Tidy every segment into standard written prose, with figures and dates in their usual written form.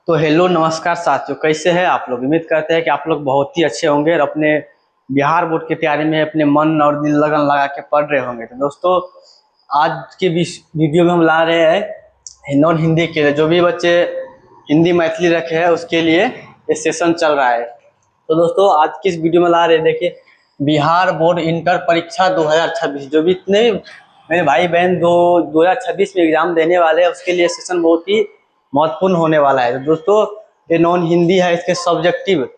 तो हेलो नमस्कार साथियों, कैसे हैं आप लोग। उम्मीद करते हैं कि आप लोग बहुत ही अच्छे होंगे और अपने बिहार बोर्ड की तैयारी में अपने मन और दिल लगन लगा के पढ़ रहे होंगे। तो दोस्तों, आज के वीडियो में हम ला रहे हैं नॉन हिंदी के लिए, जो भी बच्चे हिंदी मैथिली रखे हैं उसके लिए ये सेशन चल रहा है। तो दोस्तों, आज की इस वीडियो में ला रहे हैं, देखिए, बिहार बोर्ड इंटर परीक्षा 2026। जो भी इतने मेरे भाई बहन 2026 में एग्जाम देने वाले हैं उसके लिए सेशन बहुत ही महत्वपूर्ण होने वाला है। तो दोस्तों, ये नॉन हिंदी है, इसके सब्जेक्टिव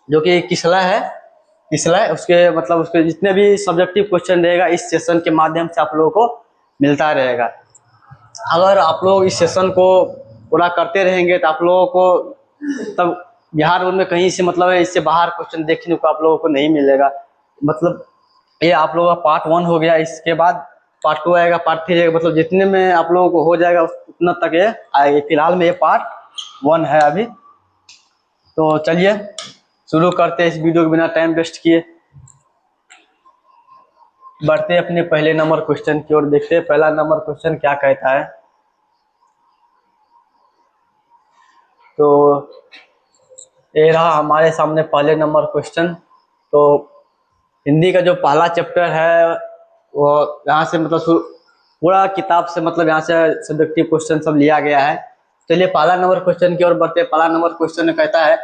जो कि किसला है उसके मतलब उसके जितने भी सब्जेक्टिव क्वेश्चन रहेगा इस सेशन के माध्यम से आप लोगों को मिलता रहेगा। अगर आप लोग इस सेशन को पूरा करते रहेंगे तो आप लोगों को तब बिहार बोर्ड में कहीं से मतलब है इससे बाहर क्वेश्चन देखने को आप लोगों को नहीं मिलेगा। मतलब ये आप लोगों का पार्ट 1 हो गया, इसके बाद पार्ट 2 आएगा, पार्ट 3 आएगा, मतलब जितने में आप लोगों को हो जाएगा उतना तक ये आएगा। फिलहाल में ये पार्ट 1 है अभी। तो चलिए शुरू करते हैं इस वीडियो को बिना टाइम वेस्ट किए। बढ़ते अपने पहले नंबर क्वेश्चन की ओर, देखते हैं पहला नंबर क्वेश्चन क्या कहता है। तो ये रहा हमारे सामने पहले नंबर क्वेश्चन। तो हिंदी का जो पहला चैप्टर है वो यहाँ से मतलब पूरा किताब से मतलब यहाँ से सब्जेक्टिव क्वेश्चन सब लिया गया है। चलिए पहला नंबर क्वेश्चन की ओर बढ़ते हैं। पहला नंबर क्वेश्चन कहता है,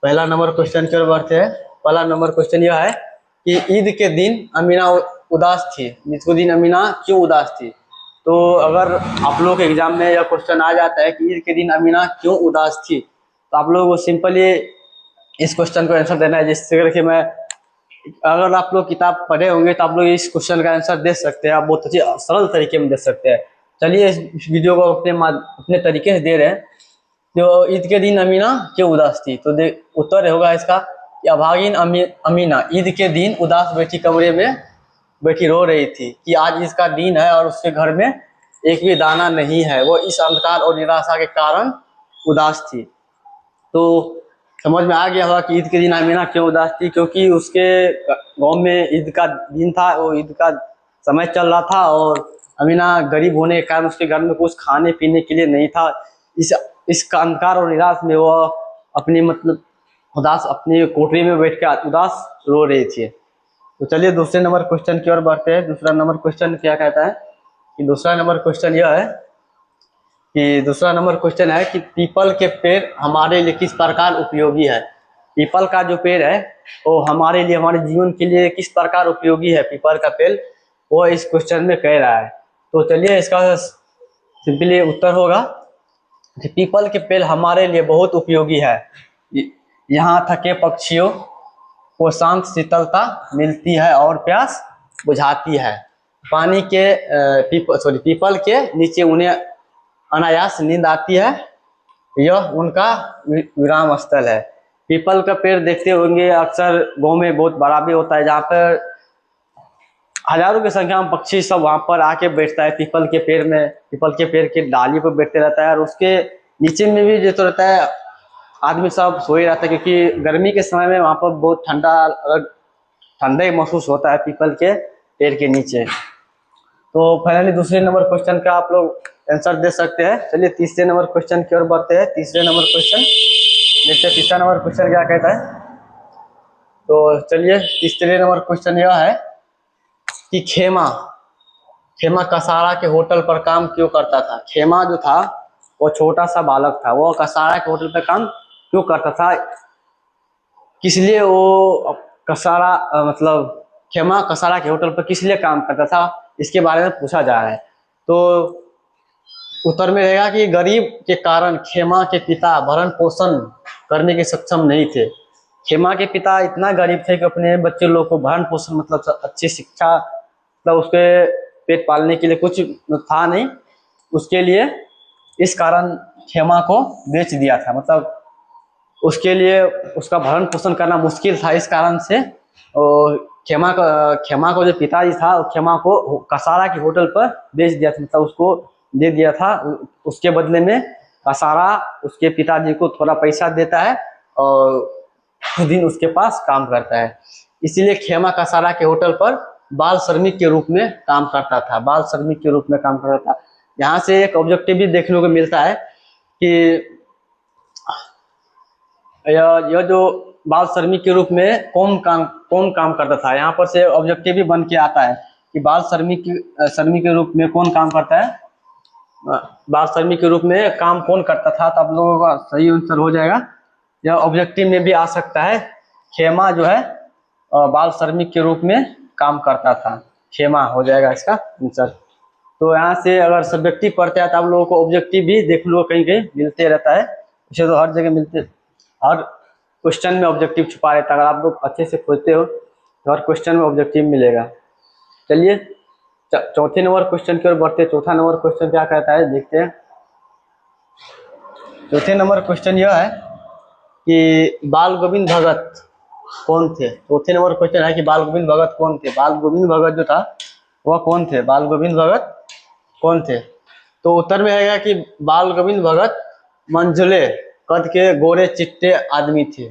पहला नंबर क्वेश्चन की ओर बढ़ते हैं। पहला नंबर क्वेश्चन यह है कि ईद के दिन अमीना उदास थी। ईद के दिन अमीना क्यों उदास थी। तो अगर आप लोग के एग्जाम में यह क्वेश्चन आ जाता है कि ईद के दिन अमीना क्यों उदास थी, तो आप लोगों को सिंपली इस क्वेश्चन को आंसर देना है। जिससे करके मैं, अगर आप लोग किताब पढ़े होंगे तो आप लोग इस क्वेश्चन का आंसर दे सकते हैं, आप बहुत अच्छी सरल तरीके में दे सकते हैं। चलिए इस वीडियो को अपने तरीके से दे रहे हैं। जो ईद के दिन अमीना क्यों उदास थी, तो उत्तर होगा इसका कि अभागिन अमीना ईद के दिन उदास बैठी कमरे में बैठी रो रही थी कि आज इसका दिन है और उसके घर में एक भी दाना नहीं है। वो इस अंधकार और निराशा के कारण उदास थी। तो समझ में आ गया होगा कि ईद के दिन अमीना क्यों उदास थी, क्योंकि उसके गांव में ईद का दिन था, वो ईद का समय चल रहा था और अमीना गरीब होने के कारण उसके घर में कुछ खाने पीने के लिए नहीं था। इस अंधकार और निराश में वो अपनी मतलब उदास अपनी कोठरी में बैठ कर उदास रो रही थी। तो चलिए दूसरे नंबर क्वेश्चन की ओर बढ़ते हैं। दूसरा नंबर क्वेश्चन क्या कहता है कि दूसरा नंबर क्वेश्चन यह है कि दूसरा नंबर क्वेश्चन है कि पीपल के पेड़ हमारे लिए किस प्रकार उपयोगी है। पीपल का जो पेड़ है वो हमारे लिए, हमारे जीवन के लिए किस प्रकार उपयोगी है पीपल का पेड़, वो इस क्वेश्चन में कह रहा है। तो चलिए इसका सिंपली उत्तर होगा कि पीपल के पेड़ हमारे लिए बहुत उपयोगी है। यहाँ थके पक्षियों को शांत शीतलता मिलती है और प्यास बुझाती है। पानी के पीपल के नीचे उन्हें अनायास नींद आती है, यह उनका विराम स्थल है। पीपल का पेड़ देखते होंगे अक्सर गांव में बहुत बड़ा भी होता है, जहाँ पर हजारों की संख्या में पक्षी सब वहां पर आके बैठता है पीपल के पेड़ में, पीपल के पेड़ के डाली पर बैठते रहता है। और उसके नीचे में भी जो तो रहता है आदमी सब सोए रहता है, क्योंकि गर्मी के समय में वहां पर बहुत ठंडा ही महसूस होता है पीपल के पेड़ के नीचे। तो फाइनली दूसरे नंबर क्वेश्चन का आप लोग आंसर दे सकते हैं। चलिए तीसरे नंबर क्वेश्चन की ओर बढ़ते हैं। तीसरे नंबर क्वेश्चन देखते हैं तीसरा नंबर क्वेश्चन क्या कहता है। तो चलिए तीसरे नंबर क्वेश्चन यह है कि खेमा खेमा कसारा के होटल पर काम क्यों करता था। खेमा जो था वो छोटा सा बालक था, वो कसारा के होटल पर काम क्यों करता था, किस लिए वो मतलब खेमा कसारा के होटल पर किस लिए काम करता था, इसके बारे में पूछा जा रहा है। तो उत्तर में रहेगा कि गरीब के कारण खेमा के पिता भरण पोषण करने के सक्षम नहीं थे। खेमा के पिता इतना गरीब थे कि अपने बच्चे लोग को भरण पोषण मतलब अच्छी शिक्षा मतलब उसके पेट पालने के लिए कुछ था नहीं, उसके लिए इस कारण खेमा को बेच दिया था। मतलब उसके लिए उसका भरण पोषण करना मुश्किल था, इस कारण से खेमा को जो पिताजी था खेमा को कसारा के होटल पर बेच दिया था, मतलब उसको दे दिया था। उसके बदले में कसारा उसके पिताजी को थोड़ा पैसा देता है और दिन उसके पास काम करता है। इसीलिए खेमा कसारा के होटल पर बाल श्रमिक के रूप में काम करता था, बाल श्रमिक के रूप में काम करता था। यहाँ से एक ऑब्जेक्टिव भी देखने को मिलता है कि यह जो बाल श्रमिक के रूप में कौन काम करता था, यहाँ पर से ऑब्जेक्टिव भी बन के आता है कि बाल श्रमिक के रूप में कौन काम करता है, बाल श्रमिक के रूप में काम कौन करता था। तो आप लोगों का सही आंसर हो जाएगा, यह ऑब्जेक्टिव में भी आ सकता है। खेमा जो है बाल श्रमिक के रूप में काम करता था, खेमा हो जाएगा इसका आंसर। तो यहाँ से अगर सब्जेक्टिव पढ़ते हैं तो आप लोगों को ऑब्जेक्टिव भी देख लो, कहीं कहीं मिलते रहता है, इसे तो हर जगह मिलते, हर क्वेश्चन में ऑब्जेक्टिव छुपा रहता है। अगर आप लोग अच्छे से खोजते हो तो हर क्वेश्चन में ऑब्जेक्टिव मिलेगा। चलिए चौथे नंबर क्वेश्चन की ओर बढ़ते हैं। चौथा नंबर क्वेश्चन क्या कहता है देखते हैं। चौथे नंबर क्वेश्चन यह है कि बाल गोविंद भगत कौन थे। चौथे नंबर क्वेश्चन है कि बाल गोविंद भगत कौन थे। बाल गोविंद भगत जो था वह कौन थे, बाल गोविंद भगत कौन थे। तो उत्तर में आएगा कि बाल गोविंद भगत मंझले कद के गोरे चिट्टे आदमी थे।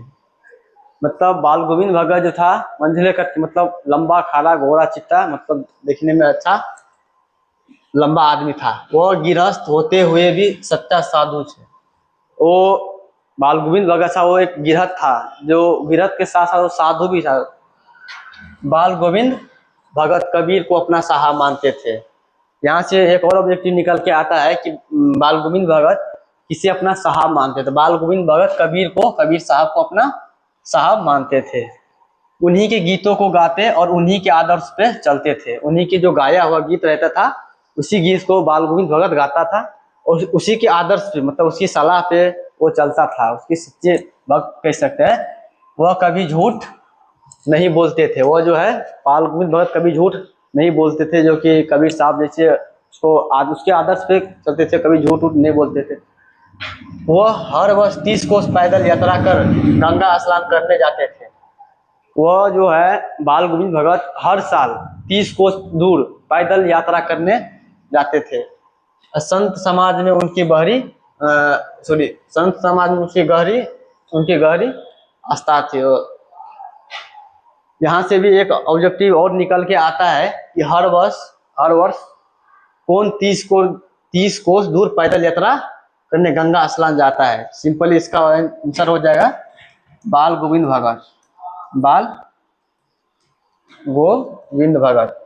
मतलब बाल गोविंद भगत जो था मंझले कद के, मतलब लंबा खाला गोरा चिट्टा, मतलब देखने में अच्छा लंबा आदमी था। वह गिरहस्थ होते हुए भी सच्चा साधु थे। वो बाल गोविंद भगत था, वो एक गिरहस्थ था, जो गिरहस्थ के साथ साथ वो साधु भी था। बाल गोविंद भगत कबीर को अपना साहा मानते थे। यहाँ से एक और ऑब्जेक्टिव निकल के आता है कि बाल गोविंद भगत किसे अपना साहब मानते थे। बाल गोविंद भगत कबीर साहब को अपना साहब मानते थे। उन्हीं के गीतों को गाते और उन्हीं के आदर्श पे चलते थे। उन्हीं के जो गाया हुआ गीत रहता था उसी गीत को बाल गोविंद भगत गाता था और उसी के आदर्श पे, मतलब उसकी सलाह पे वो चलता था। उसके सच्चे भक्त कह सकते हैं। वह कभी झूठ नहीं बोलते थे। वो जो है बाल गोविंद भगत कभी झूठ नहीं बोलते थे, जो कि कबीर साहब जैसे उसके आदर्श पे चलते थे, कभी झूठ नहीं बोलते थे। वह हर वर्ष 30 कोस पैदल यात्रा कर गंगा स्नान करने जाते थे। वह जो है बाल गोविंद भगत हर साल 30 कोस दूर पैदल यात्रा करने जाते थे। संत समाज में उनकी गहरी आस्था थी। यहाँ से भी एक ऑब्जेक्टिव और निकल के आता है कि हर वर्ष कौन 30 कोस दूर पैदल यात्रा करने गंगा स्नान जाता है। सिंपली इसका आंसर हो जाएगा बाल गोविंद भगत। बाल गोविंद भगत,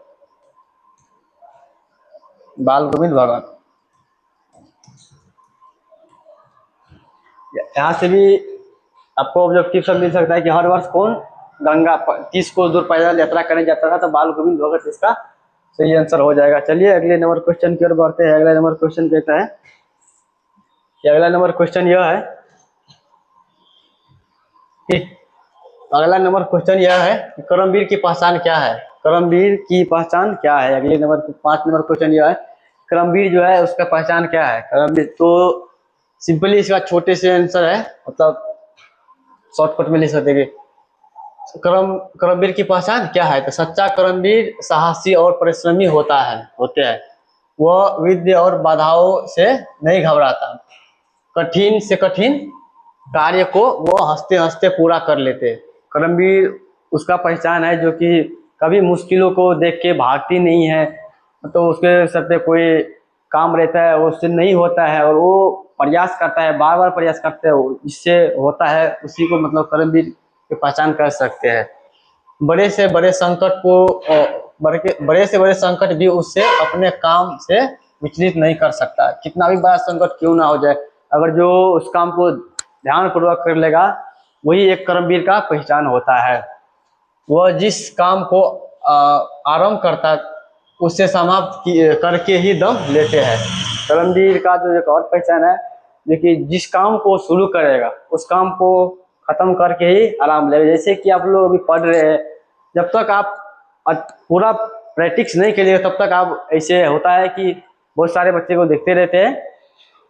बाल गोविंद भगत। यहाँ से भी आपको ऑब्जेक्टिव सब मिल सकता है कि हर वर्ष कौन गंगा 30 कोस दूर पैदल यात्रा करने जाता था, तो बाल गोविंद भगत इसका सही आंसर हो जाएगा। चलिए अगले नंबर क्वेश्चन की ओर बढ़ते हैं। अगला नंबर क्वेश्चन कहता है कि अगला नंबर क्वेश्चन यह है कि करमवीर की पहचान क्या है। करमवीर की पहचान क्या है। अगले नंबर 5 नंबर क्वेश्चन यह है करमवीर जो है उसका पहचान क्या है। करमवीर तो सिंपली इसका छोटे से आंसर है, मतलब शॉर्टकट में लिख सकते हैं। करमवीर की पहचान क्या है। तो सच्चा करमवीर साहसी और परिश्रमी होते हैं। वह विद्या और बाधाओं से नहीं घबराता। कठिन से कठिन कार्य को वो हंसते हंसते पूरा कर लेते। करमवीर उसका पहचान है जो कि कभी मुश्किलों को देख के भागती नहीं है। तो उसके सर पे कोई काम रहता है वो उससे नहीं होता है और वो प्रयास करता है, बार बार प्रयास करते हैं, इससे होता है, उसी को मतलब करमवीर की पहचान कर सकते हैं। बड़े से बड़े संकट भी उससे अपने काम से विचलित नहीं कर सकता। कितना भी बड़ा संकट क्यों ना हो जाए, अगर जो उस काम को ध्यान पूर्वक कर लेगा वही एक करमवीर का पहचान होता है। वह जिस काम को आरंभ करता उससे समाप्त करके ही दम लेते हैं। करमवीर का जो एक और पहचान है जो कि जिस काम को शुरू करेगा उस काम को खत्म करके ही आराम लेगा। जैसे कि आप लोग अभी पढ़ रहे हैं, जब तक आप पूरा प्रैक्टिस नहीं करिए तब तक आप ऐसे होता है कि बहुत सारे बच्चे को देखते रहते हैं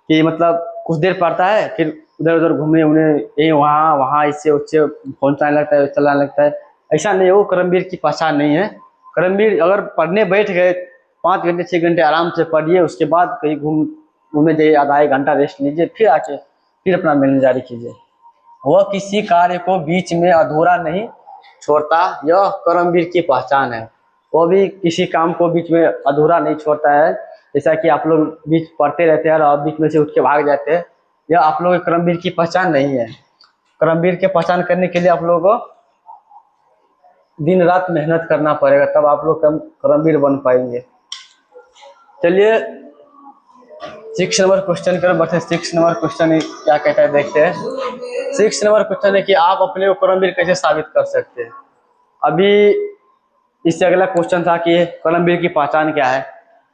कि मतलब कुछ देर पढ़ता है फिर उधर उधर घूमने उन्हें वहाँ इससे उससे फोन चलाने लगता है, चलाने लगता है। ऐसा नहीं है, वो करमवीर की पहचान नहीं है। करमवीर अगर पढ़ने बैठ गए 5 घंटे 6 घंटे आराम से पढ़िए, उसके बाद कहीं घूमने जाइए, आधा 1 घंटा रेस्ट लीजिए, फिर आके फिर अपना मेहनत जारी कीजिए। वह किसी कार्य को बीच में अधूरा नहीं छोड़ता, यह करमवीर की पहचान है। वो भी किसी काम को बीच में अधूरा नहीं छोड़ता है। जैसा कि आप लोग बीच पढ़ते रहते हैं और बीच में से उठ के भाग जाते हैं, यह आप लोग करमवीर की पहचान नहीं है। कर्मवीर की पहचान करने के लिए आप लोगों को दिन रात मेहनत करना पड़ेगा, तब आप लोग कर्मवीर बन पाएंगे। चलिए 6 नंबर क्वेश्चन की ओर बढ़ते हैं। 6 नंबर क्वेश्चन क्या कहता है देखते हैं। 6 नंबर क्वेश्चन है कि आप अपने को कर्मवीर कैसे साबित कर सकते हैं। अभी इससे अगला क्वेश्चन था कि कर्मवीर की पहचान क्या है,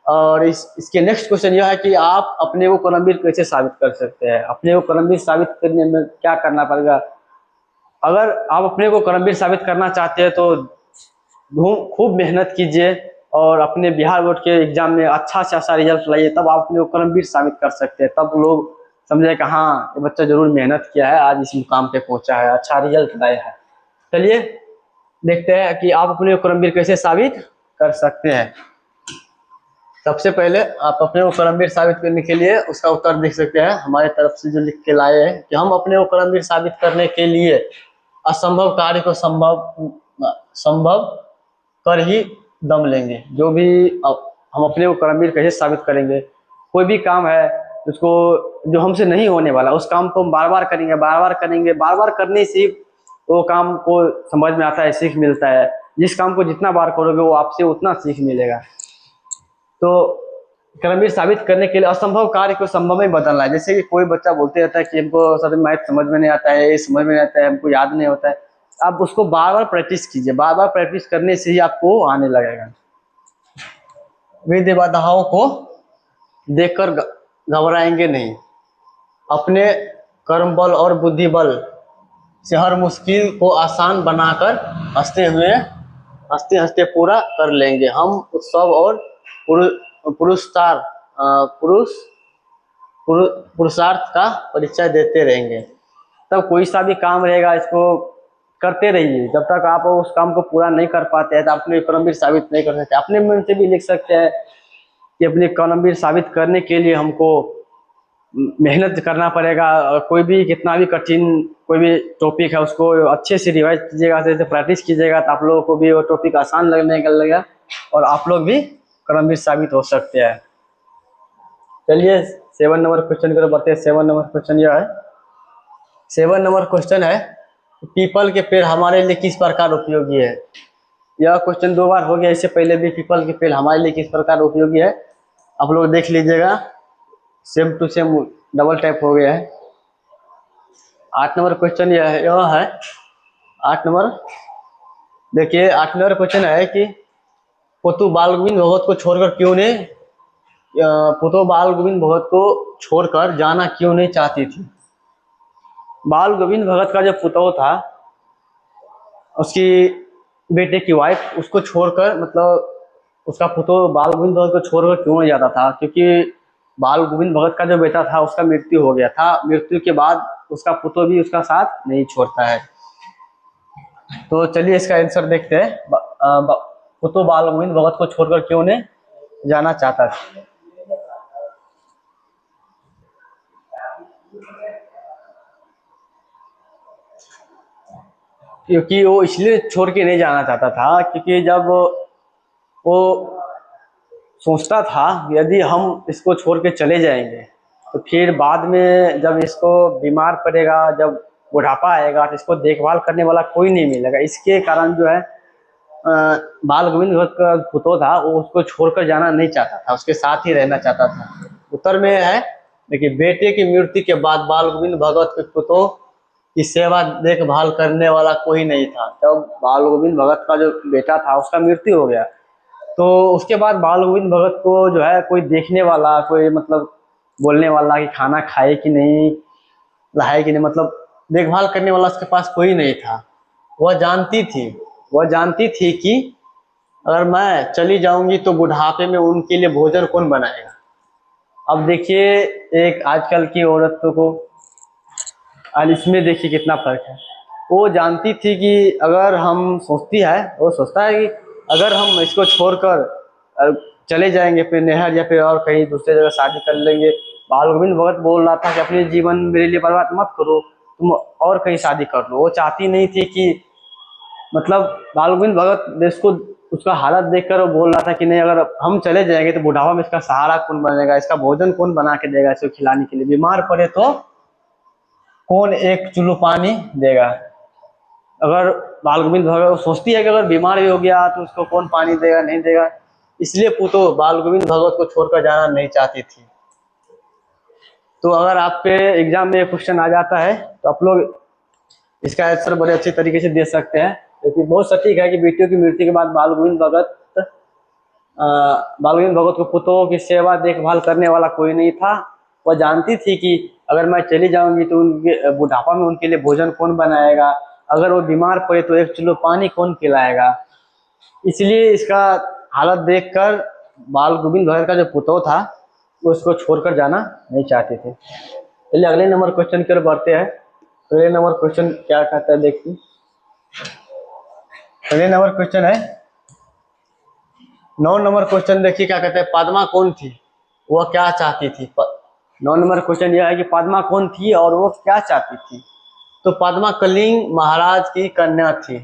और इसके नेक्स्ट क्वेश्चन यह है कि आप अपने को कर्मवीर कैसे साबित कर सकते हैं। अपने को कर्मवीर साबित करने में क्या करना पड़ेगा। अगर आप अपने को कर्मवीर साबित करना चाहते हैं तो खूब मेहनत कीजिए और अपने बिहार बोर्ड के एग्जाम में अच्छा से अच्छा रिजल्ट लाइए, तब आप अपने को कर्मवीर साबित कर सकते हैं। तब लोग समझे कि हाँ ये बच्चा जरूर मेहनत किया है, आज इस मुकाम पे पहुंचा है, अच्छा रिजल्ट लाया है। चलिए देखते हैं कि आप अपने को कर्मवीर कैसे साबित कर सकते हैं। सबसे पहले आप अपने को कर्मवीर साबित करने के लिए उसका उत्तर देख सकते हैं हमारे तरफ से जो लिख के लाए हैं कि हम अपने को कर्मवीर साबित करने के लिए असंभव कार्य को संभव कर ही दम लेंगे। जो भी हम अपने को कर्मवीर कैसे साबित करेंगे, कोई भी काम है उसको जो हमसे नहीं होने वाला उस काम को हम बार बार करेंगे, बार बार करेंगे, बार बार करने से वो काम को समझ में आता है, सीख मिलता है। जिस काम को जितना बार करोगे वो आपसे उतना सीख मिलेगा। तो कर्मवीर साबित करने के लिए असंभव कार्य को संभव में बदलना है। जैसे कि कोई बच्चा बोलते रहता है कि हमको सर मैथ समझ में नहीं आता है, ये समझ में नहीं आता है, हमको याद नहीं होता है। आप उसको बार बार प्रैक्टिस कीजिए, बार बार प्रैक्टिस करने से ही आपको आने लगेगा। विधि बाधाओं को देखकर घबराएंगे नहीं, अपने कर्म बल और बुद्धि बल से हर मुश्किल को आसान बनाकर हंसते हंसते पूरा कर लेंगे। हम उत्सव और पुरुषार्थ का परिचय देते रहेंगे। तब कोई सा भी काम रहेगा इसको करते रहिए, जब तक आप उस काम को पूरा नहीं कर पाते हैं तो अपने कर्मवीर साबित नहीं कर सकते। अपने मन से भी लिख सकते हैं कि अपने कर्मवीर साबित करने के लिए हमको मेहनत करना पड़ेगा। कोई भी कितना भी कठिन कोई भी टॉपिक है उसको अच्छे से रिवाइज कीजिएगा, जैसे प्रैक्टिस कीजिएगा तो आप लोगों को भी वो टॉपिक आसान लगने लगेगा और आप लोग भी कर्मवीर साबित हो सकते हैं। चलिए 7 नंबर क्वेश्चन की ओर बढ़ते हैं। 7 नंबर क्वेश्चन यह है। 7 नंबर क्वेश्चन है पीपल के पेड़ हमारे लिए किस प्रकार उपयोगी है। यह क्वेश्चन 2 बार हो गया, इससे पहले भी पीपल के पेड़ हमारे लिए किस प्रकार उपयोगी है आप लोग देख लीजिएगा। Same to same double type हो गया है। 8 नंबर क्वेश्चन यह है 8 नंबर देखिए। 8 नंबर क्वेश्चन है कि पुतु बाल गोविंद भगत को छोड़कर क्यों नहीं पुतु बाल गोविंद भगत को छोड़कर जाना क्यों नहीं चाहती थी। बाल गोविंद भगत का जो पुतौ था उसकी बेटे की वाइफ उसको छोड़कर, मतलब उसका पुतौ बाल गोविंद भगत को छोड़कर क्यों नहीं जाता था, क्योंकि बाल गोविंद भगत का जो बेटा था उसका मृत्यु हो गया था। मृत्यु के बाद उसका पुतौ भी उसका साथ नहीं छोड़ता है। तो चलिए इसका आंसर देखते हैं। पुतौ बाल गोविंद भगत को छोड़कर क्यों नहीं जाना चाहता था। क्योंकि वो इसलिए छोड़ के नहीं जाना चाहता था क्योंकि जब वो सोचता था यदि हम इसको छोड़ के चले जाएंगे तो फिर बाद में जब इसको बीमार पड़ेगा, जब बुढ़ापा आएगा तो इसको देखभाल करने वाला कोई नहीं मिलेगा। इसके कारण जो है बाल गोविंद भगत का पुतौ था वो उसको छोड़कर जाना नहीं चाहता था, उसके साथ ही रहना चाहता था। उत्तर में है देखिए, बेटे की मृत्यु के बाद बाल गोविंद भगत के पुतौ की सेवा देखभाल करने वाला कोई नहीं था। जब बाल गोविंद भगत का जो बेटा था उसका मृत्यु हो गया तो उसके बाद बाल गोविंद भगत को जो है कोई देखने वाला, कोई मतलब बोलने वाला कि खाना खाए कि नहीं, नहाए कि नहीं, मतलब देखभाल करने वाला उसके पास कोई नहीं था। वह जानती थी कि अगर मैं चली जाऊंगी तो बुढ़ापे में उनके लिए भोजन कौन बनाएगा। अब देखिए एक आजकल की औरतों को और इसमें देखिए कितना फर्क है। वो जानती थी कि अगर हम वो सोचता है कि अगर हम इसको छोड़कर चले जाएंगे फिर नहर या फिर और कहीं दूसरी जगह शादी कर लेंगे। बाल गोविंद भगत बोल रहा था कि अपने जीवन मेरे लिए बर्बाद मत करो, तुम और कहीं शादी कर लो। वो चाहती नहीं थी कि मतलब बाल गोविंद भगत इसको उसका हालत देखकर वो बोल रहा था कि नहीं अगर हम चले जाएंगे तो बुढ़ापा में इसका सहारा कौन बनेगा, इसका भोजन कौन बना के देगा इसको खिलाने के लिए, बीमार पड़े तो कौन एक चुल्लू पानी देगा। अगर बाल गोविंद भगत सोचती है कि अगर बीमार भी हो गया तो उसको कौन पानी देगा नहीं देगा, इसलिए पूतो बाल गोविंद भगत को छोड़कर जाना नहीं चाहती थी। तो अगर आपके एग्जाम में क्वेश्चन आ जाता है तो आप लोग इसका आंसर बड़े अच्छे तरीके से दे सकते हैं, क्योंकि बहुत सटीक है कि बेटियों की मृत्यु के बाद बाल गोविंद भगत को पुतों की सेवा देखभाल करने वाला कोई नहीं था। वह जानती थी कि अगर मैं चली जाऊंगी तो उनके बुढ़ापा में उनके लिए भोजन कौन बनाएगा, अगर वो बीमार पड़े तो एक चुल्लू पानी कौन पिलाएगा। इसलिए इसका हालत देखकर बाल गोविंद भगत का जो पुतोह था वो उसको छोड़कर जाना नहीं चाहते थे। चलिए अगले नंबर क्वेश्चन की ओर बढ़ते हैं। अगले नंबर क्वेश्चन क्या कहता है देखिए। अगले नंबर क्वेश्चन है 9 नंबर क्वेश्चन, देखिए क्या कहते हैं। पद्मा कौन थी, वह क्या चाहती थी। 9 नंबर क्वेश्चन यह है कि पद्मा कौन थी और वो क्या चाहती थी। तो पद्मा कलिंग महाराज की कन्या थी।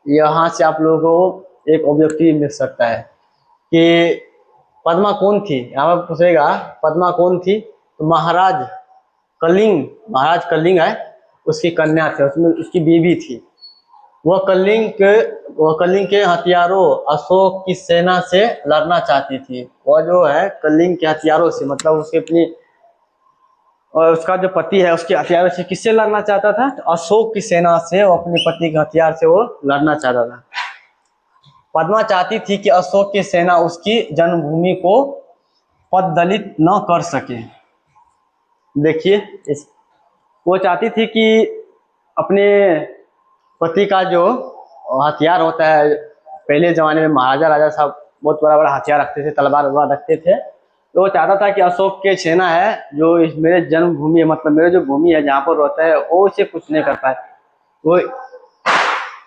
यहाँ से आप लोगों को एक ऑब्जेक्टिव मिल सकता है कि पद्मा कौन थी। यहाँ पर पूछेगा पद्मा कौन थी, तो महाराज कलिंग है उसकी कन्या थी, उसमें उसकी बीवी थी। वह कलिंग के हथियारों अशोक की सेना से लड़ना चाहती थी। वह जो है कलिंग के हथियारों से, मतलब उसके अपनी और उसका जो पति है उसके हथियारों से किससे लड़ना चाहता था, तो अशोक की सेना से, वो अपने पति के हथियार से वो लड़ना चाहता था। पद्मा चाहती थी कि अशोक की सेना उसकी जन्मभूमि को पददलित न कर सके। देखिए वो चाहती थी कि अपने पति का जो हथियार होता है, पहले जमाने में महाराजा राजा साहब बहुत बड़ा बड़ा हथियार रखते थे, तलवार वलवार रखते थे। तो वो चाहता था कि अशोक की सेना है जो इस मेरे जन्मभूमि है, मतलब मेरे जो भूमि है जहाँ पर रहता है, वो इसे कुछ नहीं कर पाए।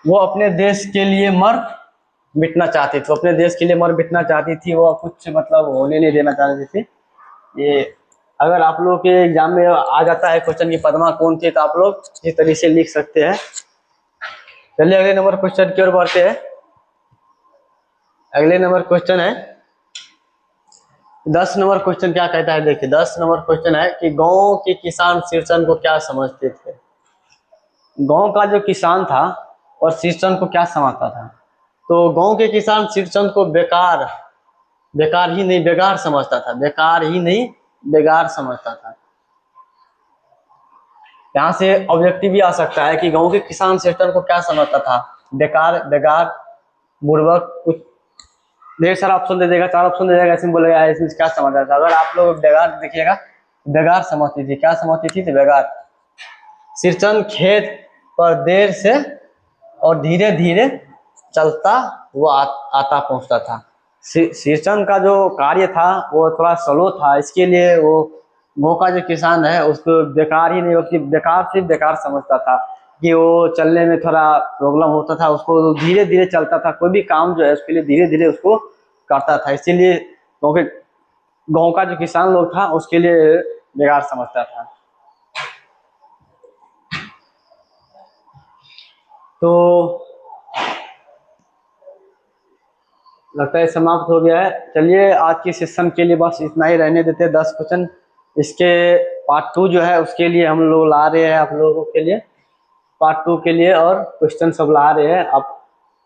वो अपने देश के लिए मर मिटना चाहती थी, अपने देश के लिए मर मिटना चाहती थी। वो कुछ मतलब होने नहीं देना चाहती थी। ये अगर आप लोग के एग्जाम में आ जाता है क्वेश्चन की पद्मा कौन थी, तो आप लोग इस तरीके से लिख सकते हैं। चलिए अगले नंबर क्वेश्चन की ओर बढ़ते हैं। अगले नंबर क्वेश्चन है 10 नंबर क्वेश्चन क्या कहता है देखिए। 10 नंबर क्वेश्चन है कि गांव के किसान शीर्षन को क्या समझते थे। गांव का जो किसान था और शीर्षन को क्या समझता था। तो गांव के किसान शीर्षन को बेकार ही नहीं बेगार समझता था, बेकार ही नहीं बेगार समझता था। यहाँ से ऑब्जेक्टिव भी आ सकता है कि गांव के किसान शीर्षन को क्या समझता था, बेकार बेगार बुर्बक, कुछ ढेर सारा ऑप्शन दे देगा, 4 ऑप्शन दे देगा, इसमें बोलेगा इसमें क्या समझता था। अगर आप लोग बेगार देखिएगा, बेगार समझती थी। क्या समझती थी, तो बेगार। शीर्षन खेत पर देर से और धीरे धीरे चलता वो आता पहुंचता था। शीर्षन का जो कार्य था वो थोड़ा स्लो था, इसके लिए वो गाँव का जो किसान है उसको बेकार ही नहीं बल्कि बेकार से बेकार समझता था कि वो चलने में थोड़ा प्रॉब्लम होता था, उसको धीरे धीरे चलता था। कोई भी काम जो है उसके लिए धीरे धीरे उसको करता था, इसीलिए गाँव का जो किसान लोग था उसके लिए बेकार समझता था। तो लगता है समाप्त हो गया है। चलिए आज की सेशन के लिए बस इतना ही रहने देते हैं। 10 क्वेश्चन, इसके पार्ट 2 जो है उसके लिए हम लोग ला रहे हैं आप लोगों के लिए, पार्ट 2 के लिए और क्वेश्चन सब ला रहे हैं, अब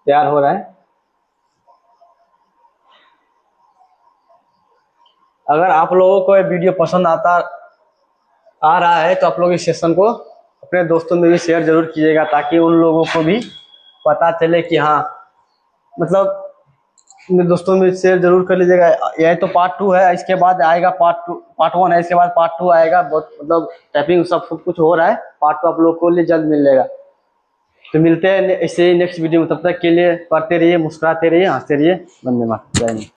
तैयार हो रहा है। अगर आप लोगों को ये वीडियो पसंद आ रहा है तो आप लोग इस सेशन को अपने दोस्तों में भी शेयर जरूर कीजिएगा, ताकि उन लोगों को भी पता चले कि हाँ, मतलब अपने दोस्तों में शेयर जरूर कर लीजिएगा। यह तो पार्ट 2 है, इसके बाद आएगा पार्ट 1 है, इसके बाद पार्ट 2 आएगा। बहुत मतलब टाइपिंग सब कुछ हो रहा है। पार्ट 2 आप लोग को लिए जल्द मिलेगा। तो मिलते हैं ऐसे नेक्स्ट वीडियो में, तब तक के लिए पढ़ते रहिए, मुस्कुराते रहिए, हंसते रहिए। धन्यवाद, जय हिंद।